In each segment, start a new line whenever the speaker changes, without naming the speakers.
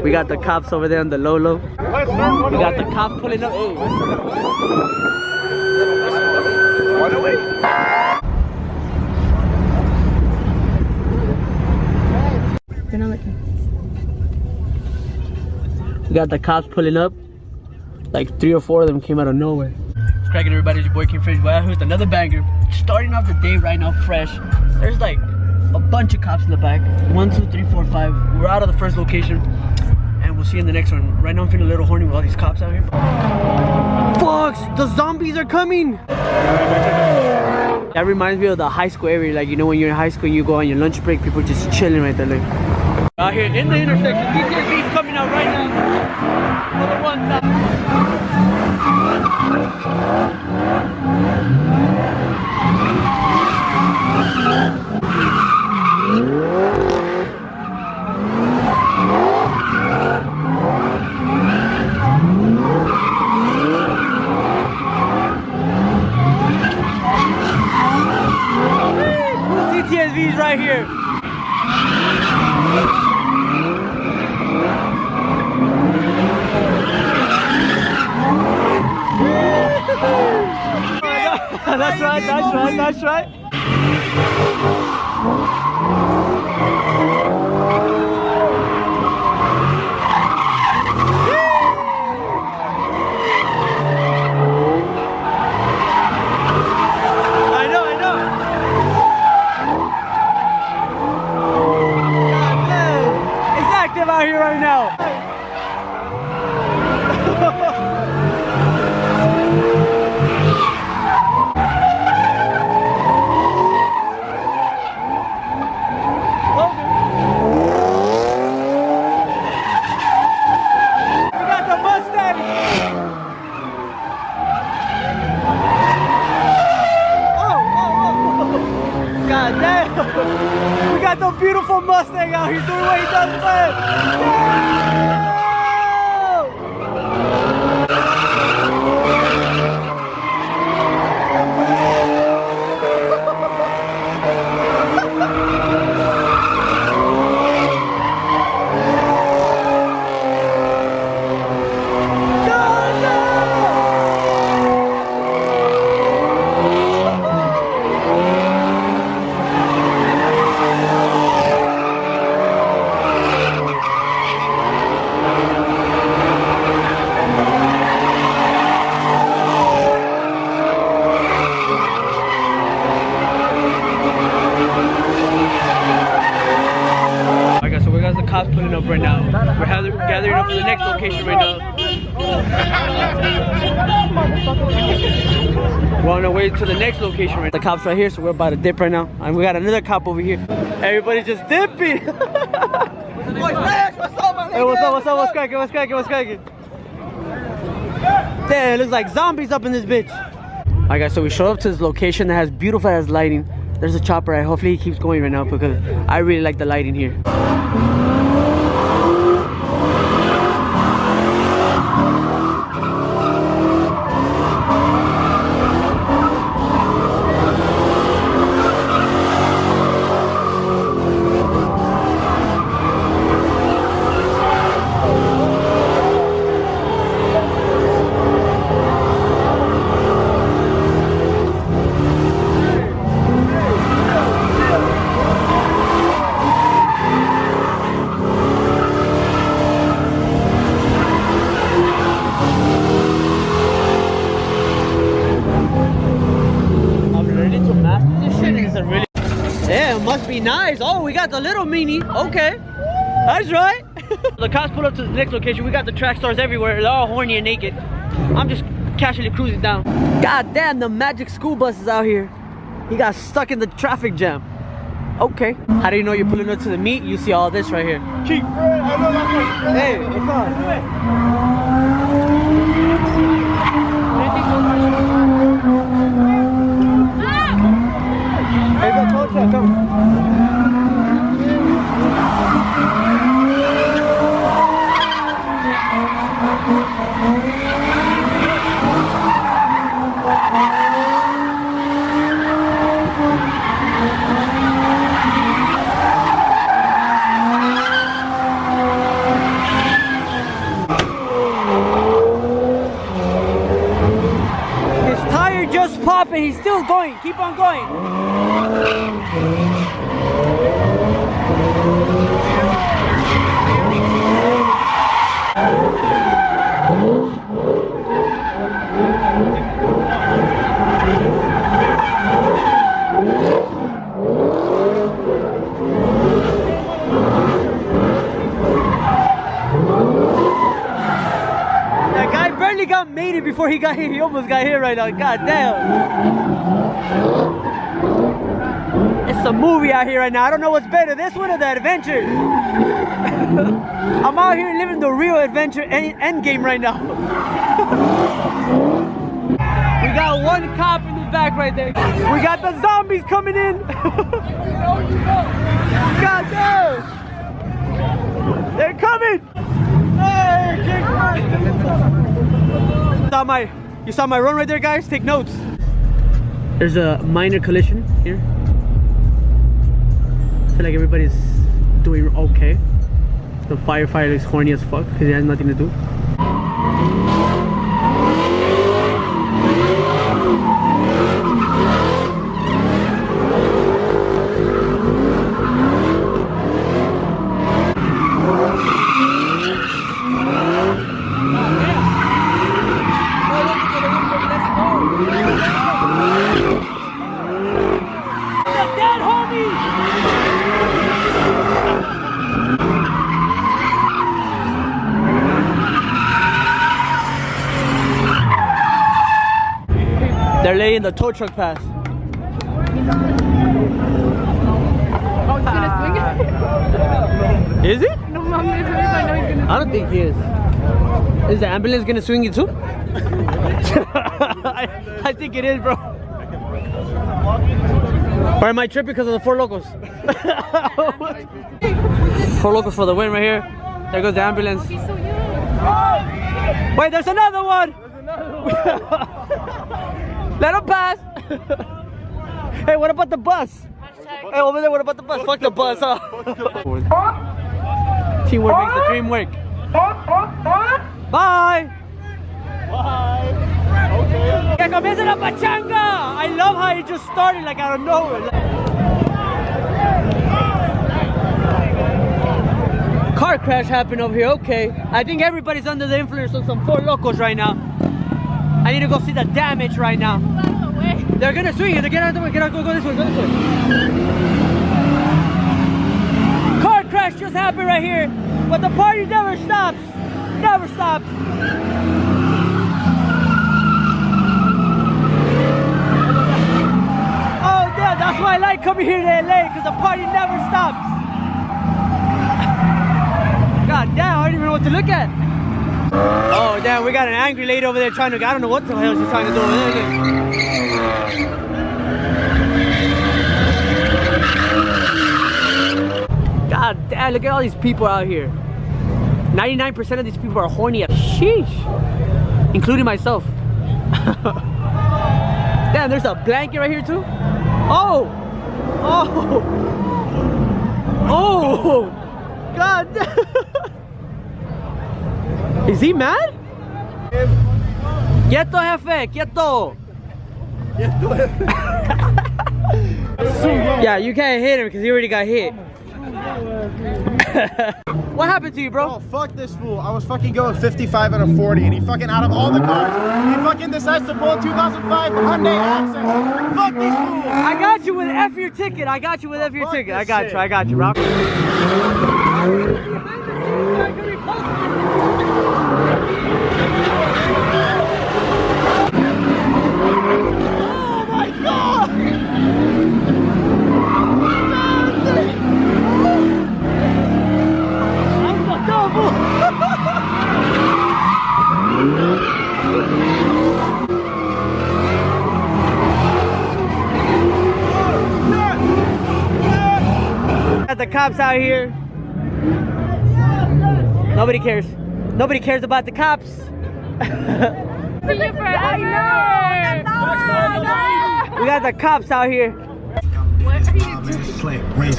We got the cops over there on the low. We got the cops pulling up. Hey. We got the cops pulling up. Like 3 or 4 of them came out of nowhere. It's cracking, everybody. It's your boy King Fridge. Well, here's another banger. Starting off the day right now fresh. There's like a bunch of cops in the back. 1, 2, 3, 4, 5. We're out of the first location. And we'll see you in the next one. Right now I'm feeling a little horny with all these cops out here. Fuck! The zombies are coming! That reminds me of the high school area. Like, you know, when you're in high school and you go on your lunch break, people just chilling right there. Like, out here in the intersection. DTSV is coming out right now. For the one time. CTSV's right here. That's right. I know. It's active out here right now. We got the beautiful Mustang out here doing what he does best. Cops pulling up right now. We're gathering up for the next location right now. We're on our way to the next location right now. The cops right here, so we're about to dip right now. And we got another cop over here. Everybody's just dipping. Hey, what's cracking? Damn, it looks like zombies up in this bitch. Alright guys, so we showed up to this location that has beautiful ass lighting. There's a chopper. Hopefully he keeps going right now because I really like the lighting here. Yeah, it must be nice. Oh, we got the little mini. Okay, that's right. The cops pull up to the next location. We got the track stars everywhere. They're all horny and naked. I'm just casually cruising down. God damn, the magic school bus is out here. He got stuck in the traffic jam. Okay. How do you know you're pulling up to the meet? You see all this right here. Hey, what's up? Hey, come. stopping. He's still going. Keep on going. That guy barely got made it before he got here. He almost got here right now. God damn. It's a movie out here right now. I don't know what's better, this one or the adventure. I'm out here living the real adventure end game right now. We got one cop in the back right there. We got the zombies coming in. God damn. They're coming. Hey, you saw my run right there, guys? Take notes. There's a minor collision here. I feel like everybody's doing okay. The firefighter is horny as fuck because he has nothing to do. They're laying the tow truck pass.
Oh, he's gonna swing it?
Is he?
No, Mom, I know he's gonna.
I don't think he is. Is the ambulance gonna swing you too? I think it is, bro. Or am I tripping because of the Four Locos? Four Locos for the win right here. There goes the ambulance.
He's so young.
Wait, there's another one! Let him pass! Hey, what about the bus? Hey, over there, what about the bus? Fuck the bus, huh? Teamwork makes the dream work. Bye! Bye! Okay. Que comience la pachanga! I love how it just started like out of nowhere. Car crash happened over here, okay. I think everybody's under the influence of some Four Locos right now. I need to go see the damage right now. They're gonna swing it. Get out of the way. Get out. Go this way. Go this way. Car crash just happened right here, but the party never stops. Never stops. Oh, yeah. That's why I like coming here to LA, because the party never stops. God damn, I don't even know what to look at. Oh damn, we got an angry lady over there trying to, I don't know what the hell she's trying to do over there. God damn, look at all these people out here. 99% of these people are horny as sheesh. Including myself. Damn, there's a blanket right here too. Oh! Oh! Oh! God damn! Is he mad? Quieto, jefe, quieto. Yeah, you can't hit him because he already got hit. What happened to you, bro?
Oh, fuck this fool. I was fucking going 55 out of 40 and he fucking out of all the cars, he fucking decides to pull a 2005 Hyundai Accent. Fuck this fool.
I got you with F your ticket. I got you with F your ticket. I got you, bro. Got the cops out here. Nobody cares. Nobody cares about the cops.
See you forever.
We got the cops out here.
What are you doing?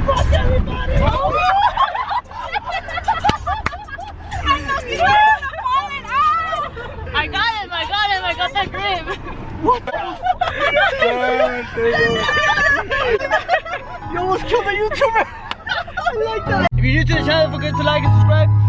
Fuck everybody! Oh. I got him! I got that grip!
What the You almost killed a YouTuber. I like that. If you're new to the channel, don't forget to like and subscribe.